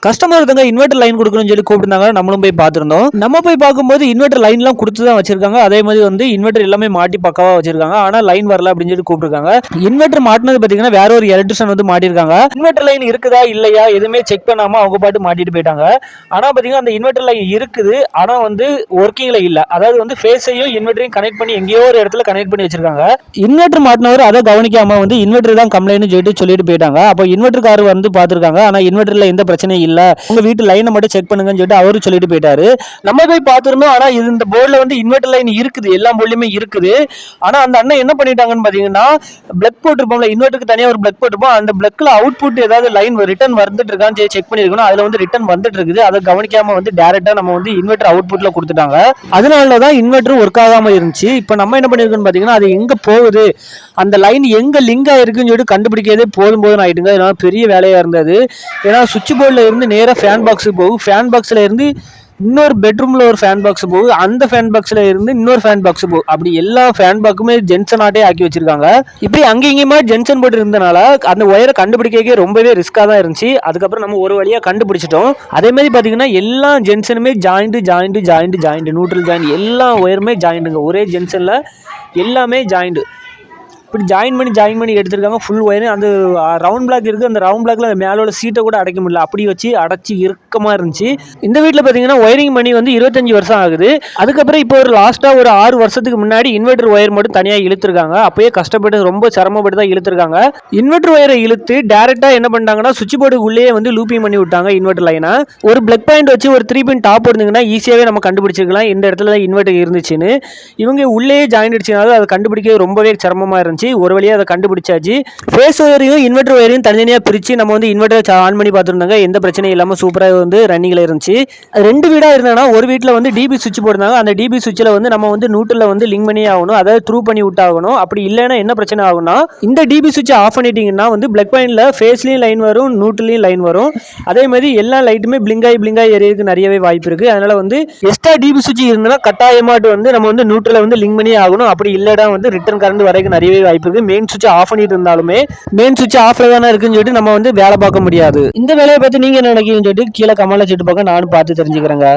Customer ஒருத்தங்க inverter line கொடுக்கணும்னு சொல்லி கூப்பிட்டுருந்தாங்க. நம்மளும் போய் பார்த்துருந்தோம். நம்ம போய் பார்க்கும்போது இன்வெர்டர் லைன்லாம் கொடுத்து தான் வச்சிருக்காங்க. அதே மாதிரி வந்து இன்வெர்டர் எல்லாமே மாட்டி பக்காவா வச்சிருக்காங்க. ஆனா லைன் வரல அப்படின்னு சொல்லி கூப்பிட்டுருக்காங்க. இன்வெர்டர் மாட்டினது பார்த்தீங்கன்னா வேற ஒரு எலக்ட்ரிஷியன் வந்து மாட்டிருக்காங்க. இன்வெர்டர் லைன் இருக்குதா இல்லையா எதுவுமே செக் பண்ணாம அவங்க பாட்டு மாட்டிட்டு போயிட்டாங்க. ஆனா பார்த்தீங்கன்னா அந்த இன்வெர்டர் லைன் இருக்குது. ஆனா வந்து ஒர்க்கிங்ல இல்ல. அதாவது வந்து ஃபேஸையும் இன்வெர்டரையும் கனெக்ட் பண்ணி எங்கேயோ ஒரு இடத்துல கனெக்ட் பண்ணி வச்சிருக்காங்க. இன்வெர்டர் மாட்டினவர் அதை கவனிக்காம வந்து இன்வெர்டர் தான் கம்ப்ளைண்ட் சொல்லிட்டு போயிட்டாங்க. அப்போ இன்வெர்டர் கார் வந்து பார்த்துருக்காங்க. ஆனா இன்வெர்டர்ல எந்த பிரச்சனையும் இல்ல, உங்க வீட்டு லைனை மட்டும் செக் பண்ணுங்கன்னு சொல்லிட்டு அவரு சொல்லிட்டு போயிட்டாரு. நம்ம போய் பார்த்துருந்தோம். ஆனா இது இந்த போர்டில் வந்து இன்வெர்டர் லைன் இருக்குது, எல்லா போர்ட்லயுமே இருக்குது. ஆனா அந்த அண்ணன் என்ன பண்ணிட்டாங்கன்னு பாத்தீங்கன்னா பிளக் போட்டிருப்போம்ல, இன்வெர்டருக்கு தனியாக ஒரு பிளக் போட்டிருப்போம். அந்த பிளக்ல அவுட்புட் ஏதாவது லைன் ரிட்டர்ன் வந்துட்டு இருக்கான்னு செக் பண்ணிருக்கணும். அதுல வந்து ரிட்டர்ன் வந்துட்டு இருக்குது. அதை கவனிக்காம வந்து டைரக்டா நம்ம வந்து இன்வெர்டர் அவுட்புட்ல கொடுத்துட்டாங்க. அதனாலதான் இன்வெர்டர் ஒர்க் ஆகாம இருந்துச்சு. இப்ப நம்ம என்ன பண்ணிருக்கோம்னு பாத்தீங்கன்னா அது எங்க போகுது, அந்த லைன் எங்க லிங்க் ஆயிருக்குன்னு சொல்லிட்டு கண்டுபிடிக்கிறதே போதும் ஆயிட்டுங்க. இதனால பெரிய வேலையா இருந்தது. ஏன்னா சுவிட்ச் போர்டில் இருந்து நேராக ஃபேன் பாக்ஸுக்கு போகும். ஃபேன் பாக்ஸ்ல இருந்து இன்னொரு பெட்ரூம்ல ஒரு ஃபேன் பாக்ஸ் போகுது. அந்த ஃபேன் பாக்ஸ்ல இருந்து இன்னொரு ஃபேன் பாக்ஸ் போகுது. அப்படி எல்லா ஃபேன் பாக்ஸுமே ஜென்சன் ஆட்டே ஆக்கி வச்சிருக்காங்க. இப்படி அங்கேயுமா ஜென்சன் போட்டு இருந்தனால அந்த ஒயரை கண்டுபிடிக்க ரொம்பவே ரிஸ்கா தான் இருந்துச்சு. அதுக்கப்புறம் நம்ம ஒரு வழியா கண்டுபிடிச்சிட்டோம். அதே மாதிரி பாத்தீங்கன்னா எல்லா ஜென்சனுமே ஜாயிண்ட் நியூட்ரல் ஜாயிண்ட் எல்லா ஒயருமே ஜாயிண்ட்டுங்க. ஒரே ஜென்சன்ல எல்லாமே ஜாயிண்ட். இப்படி ஜாயின் பண்ணி எடுத்திருக்காங்க ஃபுல் ஒயர். அந்த ரவுண்ட் பிளாக் இருக்குது. அந்த ரவுண்ட் பிளாக்ல மேலே உள்ள சீட்டை கூட அடைக்க முடியல, அப்படி வச்சு அடைச்சி இறுக்கமாக இருந்துச்சு. இந்த வீட்டில் பார்த்தீங்கன்னா ஒயரிங் பண்ணி வந்து 25 வருஷம் ஆகுது. அதுக்கப்புறம் இப்போ ஒரு லாஸ்ட்டாக ஒரு 6 வருஷத்துக்கு முன்னாடி இன்வெர்டர் ஒயர் மட்டும் தனியாக இழுத்துருக்காங்க. அப்பயே கஷ்டப்பட்டு ரொம்ப சிரமப்பட்டு தான் இழுத்துருக்காங்க. இன்வெர்டர் ஒயரை இழுத்து டேரெக்டாக என்ன பண்ணிட்டாங்கன்னா சுவிட்ச் போர்டுக்குள்ளேயே வந்து லூப்பிங் பண்ணி விட்டாங்க இன்வெர்டர் லைனை. ஒரு பிளக் பாயிண்ட் வச்சு ஒரு 3 பின் டாப் போடுங்கன்னா ஈஸியாகவே நம்ம கண்டுபிடிச்சிருக்கலாம் இந்த இடத்துல தான் இன்வெர்டர் இருந்துச்சுன்னு. இவங்க உள்ளே ஜாயின் அடிச்சனால அதை கண்டுபிடிக்க ரொம்பவே சிரமமாக இருந்துச்சு. ஒரு வழியாக அதை கண்டுபிடிச்சாச்சு. ஃபேஸ் ஒயரையும் இன்வெர்டர் ஒயரையும் தனித்தனியாக பிரித்து நம்ம வந்து இன்வெர்டர் ஆன் பண்ணி பார்த்துருந்தாங்க. எந்த பிரச்சனையும் இல்லாமல் சூப்பராக வந்து ரன்னிங்கில் இருந்துச்சு. 2 வீடாக இருந்தாங்கன்னா ஒரு வீட்டில் வந்து டிபி சுவிட்ச் போடுறாங்க. அந்த டிபி சுவிட்சில் வந்து நம்ம வந்து நியூட்ரலில் வந்து லிங்க் பண்ணி ஆகணும், அதாவது த்ரூ பண்ணி விட்டாகணும். அப்படி இல்லைன்னா என்ன பிரச்சனை ஆகும்னா இந்த டிபி சுவிட்சை ஆஃப் பண்ணிட்டீங்கன்னா வந்து பிளக் பாயிண்ட்ல ஃபேஸ்லையும் லைன் வரும், நியூட்ரலையும் லைன் வரும். அதே மாதிரி எல்லா லைட்டுமே பிளிங்காய் எரியறதுக்கு நிறையவே வாய்ப்பு இருக்குது. அதனால வந்து எக்ஸ்ட்ரா டிபி சுவிட்ச் இருந்தால் கட்டாயமாட்டு வந்து நம்ம வந்து நியூட்ரலை வந்து லிங்க் பண்ணி ஆகணும். அப்படி இல்லைனா வந்து ரிட்டர்ன் கரண்ட் வரைக்கும் நிறையவே வாய்ப்பு இருக்குது. மெயின் சுவிட்ச் ஆஃப் பண்ணிட்டு இருந்தாலுமே மெயின் சுவிட்ச் ஆஃப்ல தானே இருக்குன்னு சொல்லிட்டு நம்ம வந்து வேலை பார்க்க முடியாது. இந்த வேலையை பத்தி நீங்க என்ன நினைக்கிறீங்கன்னு சொல்லிட்டு கீழே கமெண்ட்ல சொல்லிட்டு பார்க்க நானும் பார்த்து தெரிஞ்சுக்கிறேங்க.